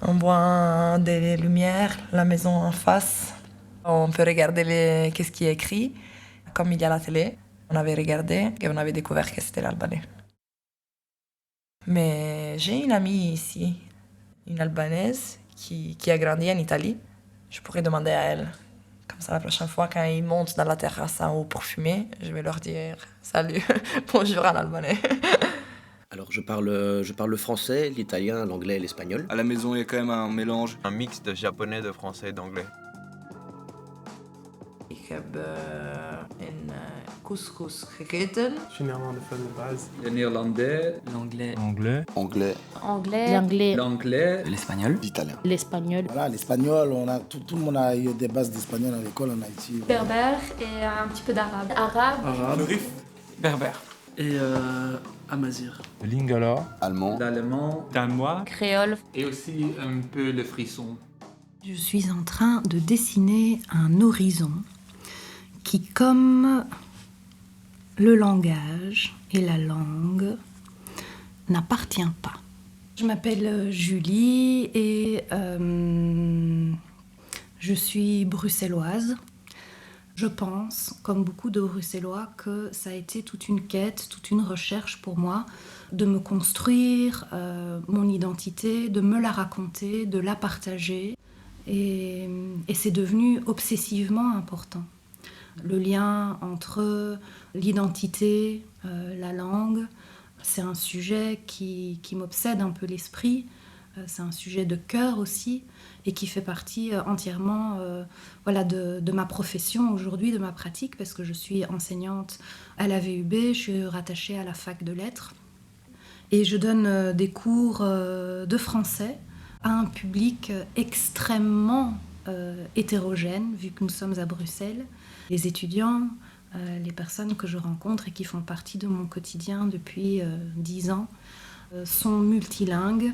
On voit des lumières, la maison en face. On peut regarder qu'est-ce qui est écrit. Comme il y a la télé, on avait regardé et on avait découvert que c'était l'albanais. Mais j'ai une amie ici, une albanaise, qui a grandi en Italie. Je pourrais demander à elle. Comme ça, la prochaine fois, quand ils montent dans la terrasse en haut pour fumer, je vais leur dire salut, bonjour en albanais. Alors je parle le français, l'italien, l'anglais et l'espagnol. À la maison, il y a quand même un mélange. Un mix de japonais, de français et d'anglais. Ik heb een couscous gegeten. Je suis néerlandophone de base. Le néerlandais, L'anglais. Anglais. Anglais, Anglais. L'anglais. l'anglais, L'espagnol. l'italien. L'espagnol. Voilà, l'espagnol, tout le monde a eu des bases d'espagnol à l'école en Haïti. Berbère et un petit peu d'arabe. Arabe. Arabe. Berbère. Et amazir. Lingala. Allemand, l'allemand Danois. Créole. et aussi un peu le frisson. Je suis en train de dessiner un horizon qui, comme le langage et la langue, n'appartient pas. Je m'appelle Julie et je suis bruxelloise. Je pense, comme beaucoup de Bruxellois, que ça a été toute une quête, toute une recherche pour moi de me construire mon identité, de me la raconter, de la partager. Et c'est devenu obsessivement important. Le lien entre l'identité, la langue, c'est un sujet qui m'obsède un peu l'esprit. C'est un sujet de cœur aussi et qui fait partie entièrement de ma profession aujourd'hui, de ma pratique, parce que je suis enseignante à la VUB, je suis rattachée à la fac de lettres et je donne des cours de français à un public extrêmement hétérogène, vu que nous sommes à Bruxelles. Les étudiants, les personnes que je rencontre et qui font partie de mon quotidien depuis 10 ans, sont multilingues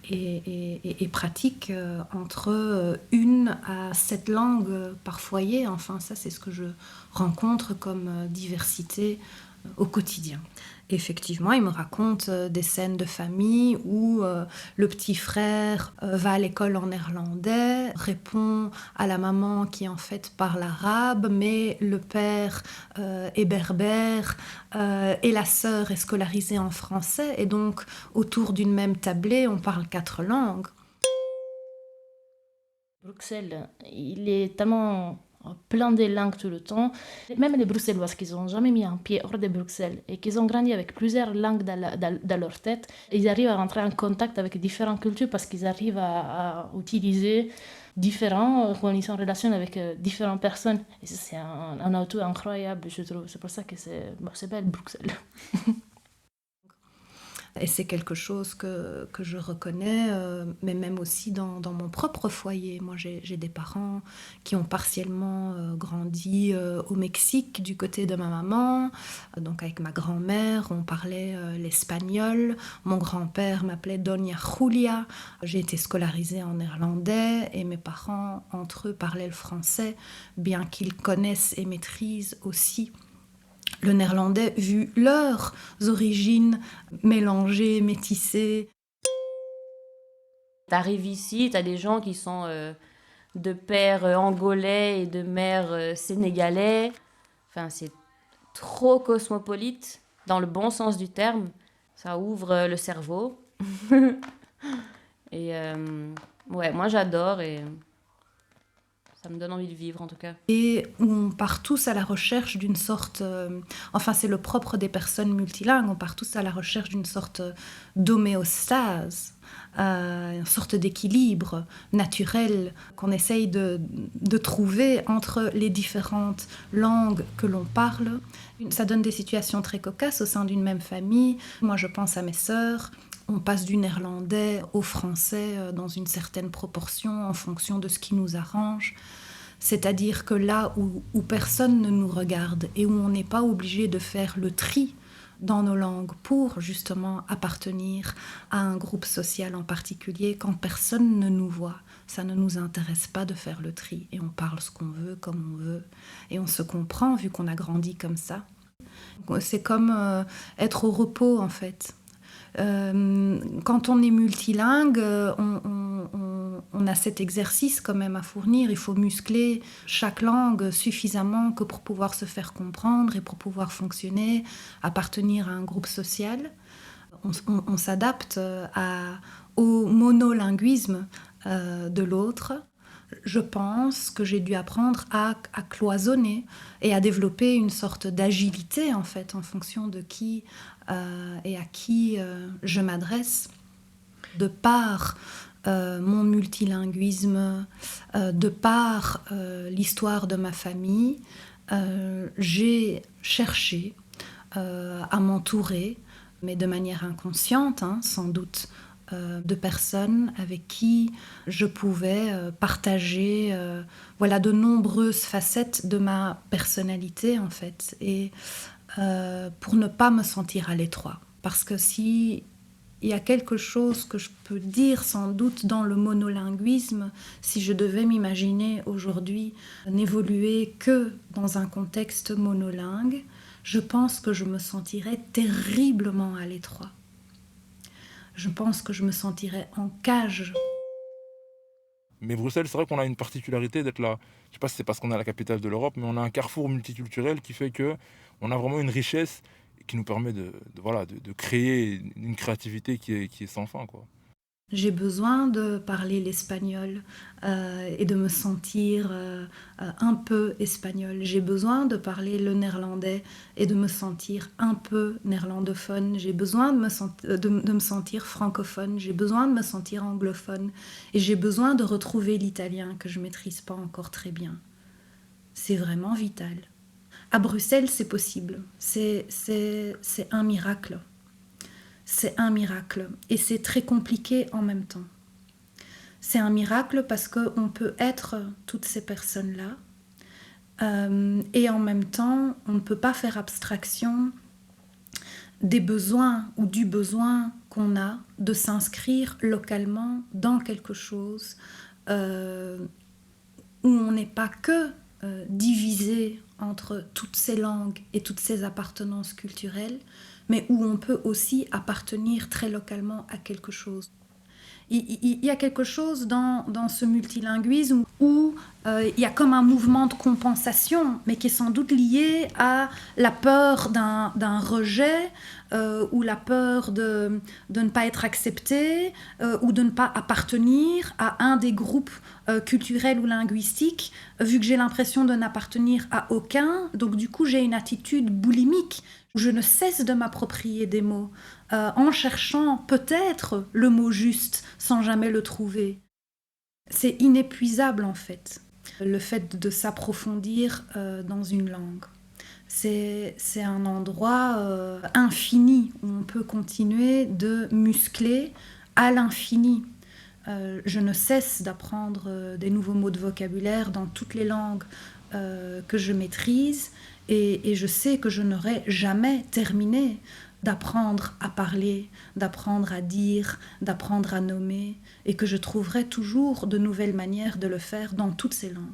et pratiquent entre 1 à 7 langues par foyer. Enfin, ça, c'est ce que je rencontre comme diversité au quotidien. Effectivement, il me raconte des scènes de famille où le petit frère va à l'école en néerlandais, répond à la maman qui en fait parle arabe, mais le père est berbère et la sœur est scolarisée en français. Et donc, autour d'une même tablée, on parle 4 langues. Bruxelles, il est tellement plein de langues tout le temps. Même les Bruxellois qui n'ont jamais mis un pied hors de Bruxelles et qui ont grandi avec plusieurs langues dans leur tête, ils arrivent à rentrer en contact avec différentes cultures parce qu'ils arrivent à utiliser différents, quand ils sont en relation avec différentes personnes. Et ça, c'est un atout incroyable, je trouve. C'est pour ça que c'est belle, Bruxelles. Et c'est quelque chose que je reconnais, mais même aussi dans mon propre foyer. Moi, j'ai des parents qui ont partiellement grandi au Mexique, du côté de ma maman. Donc avec ma grand-mère, on parlait l'espagnol. Mon grand-père m'appelait Doña Julia. J'ai été scolarisée en néerlandais et mes parents, entre eux, parlaient le français, bien qu'ils connaissent et maîtrisent aussi le néerlandais, vu leurs origines mélangées, métissées. T'arrives ici, t'as des gens qui sont de père angolais et de mère sénégalais. Enfin, c'est trop cosmopolite, dans le bon sens du terme. Ça ouvre le cerveau. Et ouais, moi j'adore et ça me donne envie de vivre en tout cas. Et on part tous à la recherche d'une sorte... enfin, c'est le propre des personnes multilingues, on part tous à la recherche d'une sorte d'homéostase, une sorte d'équilibre naturel qu'on essaye de trouver entre les différentes langues que l'on parle. Ça donne des situations très cocasses au sein d'une même famille. Moi, je pense à mes sœurs. On passe du néerlandais au français dans une certaine proportion en fonction de ce qui nous arrange. C'est-à-dire que là où personne ne nous regarde et où on n'est pas obligé de faire le tri dans nos langues pour justement appartenir à un groupe social en particulier, quand personne ne nous voit, ça ne nous intéresse pas de faire le tri et on parle ce qu'on veut, comme on veut et on se comprend vu qu'on a grandi comme ça. C'est comme être au repos en fait. Quand on est multilingue, on a cet exercice quand même à fournir. Il faut muscler chaque langue suffisamment que pour pouvoir se faire comprendre et pour pouvoir fonctionner, appartenir à un groupe social. On s'adapte au monolinguisme de l'autre. Je pense que j'ai dû apprendre à cloisonner et à développer une sorte d'agilité en fait en fonction de qui et à qui je m'adresse. De par mon multilinguisme, de par l'histoire de ma famille, j'ai cherché à m'entourer, mais de manière inconsciente, sans doute, de personnes avec qui je pouvais partager de nombreuses facettes de ma personnalité, en fait, et pour ne pas me sentir à l'étroit. Parce que si il y a quelque chose que je peux dire sans doute dans le monolinguisme, si je devais m'imaginer aujourd'hui n'évoluer que dans un contexte monolingue, je pense que je me sentirais terriblement à l'étroit. Je pense que je me sentirais en cage. Mais Bruxelles, c'est vrai qu'on a une particularité d'être là. Je ne sais pas si c'est parce qu'on est la capitale de l'Europe, mais on a un carrefour multiculturel qui fait qu'on a vraiment une richesse qui nous permet de créer une créativité qui est sans fin, quoi. J'ai besoin de parler l'espagnol et de me sentir un peu espagnol. J'ai besoin de parler le néerlandais et de me sentir un peu néerlandophone. J'ai besoin de me sentir francophone. J'ai besoin de me sentir anglophone. Et j'ai besoin de retrouver l'italien que je ne maîtrise pas encore très bien. C'est vraiment vital. À Bruxelles, c'est possible. C'est un miracle. C'est un miracle et c'est très compliqué en même temps. C'est un miracle parce qu'on peut être toutes ces personnes-là et en même temps, on ne peut pas faire abstraction des besoins ou du besoin qu'on a de s'inscrire localement dans quelque chose où on n'est pas que divisé entre toutes ces langues et toutes ces appartenances culturelles, mais où on peut aussi appartenir très localement à quelque chose. Il y a quelque chose dans ce multilinguisme où il y a comme un mouvement de compensation, mais qui est sans doute lié à la peur d'un rejet ou la peur de ne pas être accepté ou de ne pas appartenir à un des groupes culturels ou linguistiques, vu que j'ai l'impression de n'appartenir à aucun. Donc du coup, j'ai une attitude boulimique. Je ne cesse de m'approprier des mots en cherchant peut-être le mot juste sans jamais le trouver. C'est inépuisable en fait, le fait de s'approfondir dans une langue. C'est un endroit infini où on peut continuer de muscler à l'infini. Je ne cesse d'apprendre des nouveaux mots de vocabulaire dans toutes les langues que je maîtrise. Et je sais que je n'aurai jamais terminé d'apprendre à parler, d'apprendre à dire, d'apprendre à nommer, et que je trouverai toujours de nouvelles manières de le faire dans toutes ces langues.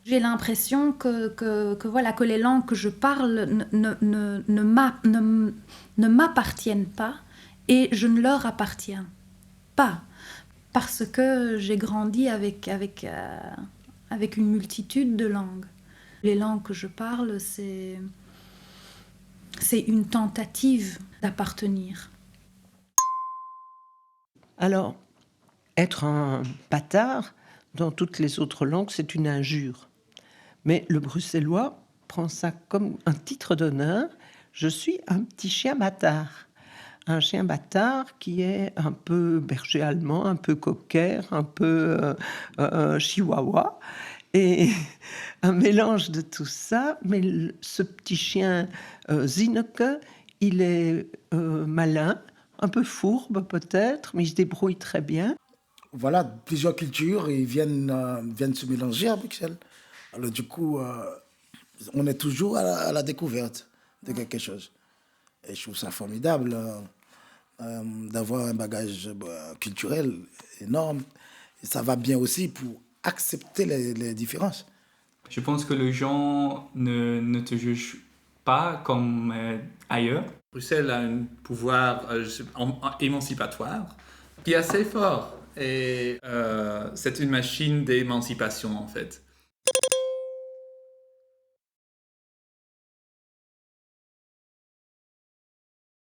J'ai l'impression que les langues que je parle ne m'appartiennent pas, et je ne leur appartiens pas, parce que j'ai grandi avec une multitude de langues. Les langues que je parle, c'est une tentative d'appartenir. Alors, être un bâtard dans toutes les autres langues, c'est une injure. Mais le bruxellois prend ça comme un titre d'honneur. Je suis un petit chien bâtard. Un chien bâtard qui est un peu berger allemand, un peu cocker, un peu chihuahua. Et un mélange de tout ça, mais ce petit chien Zineke, il est malin, un peu fourbe peut-être, mais il se débrouille très bien. Voilà, plusieurs cultures ils viennent se mélanger à Bruxelles. Alors du coup, on est toujours à la découverte de quelque chose. Et je trouve ça formidable d'avoir un bagage culturel énorme. Et ça va bien aussi pour accepter les différences. Je pense que les gens ne te jugent pas comme ailleurs. Bruxelles a un pouvoir émancipatoire qui est assez fort. et c'est une machine d'émancipation en fait.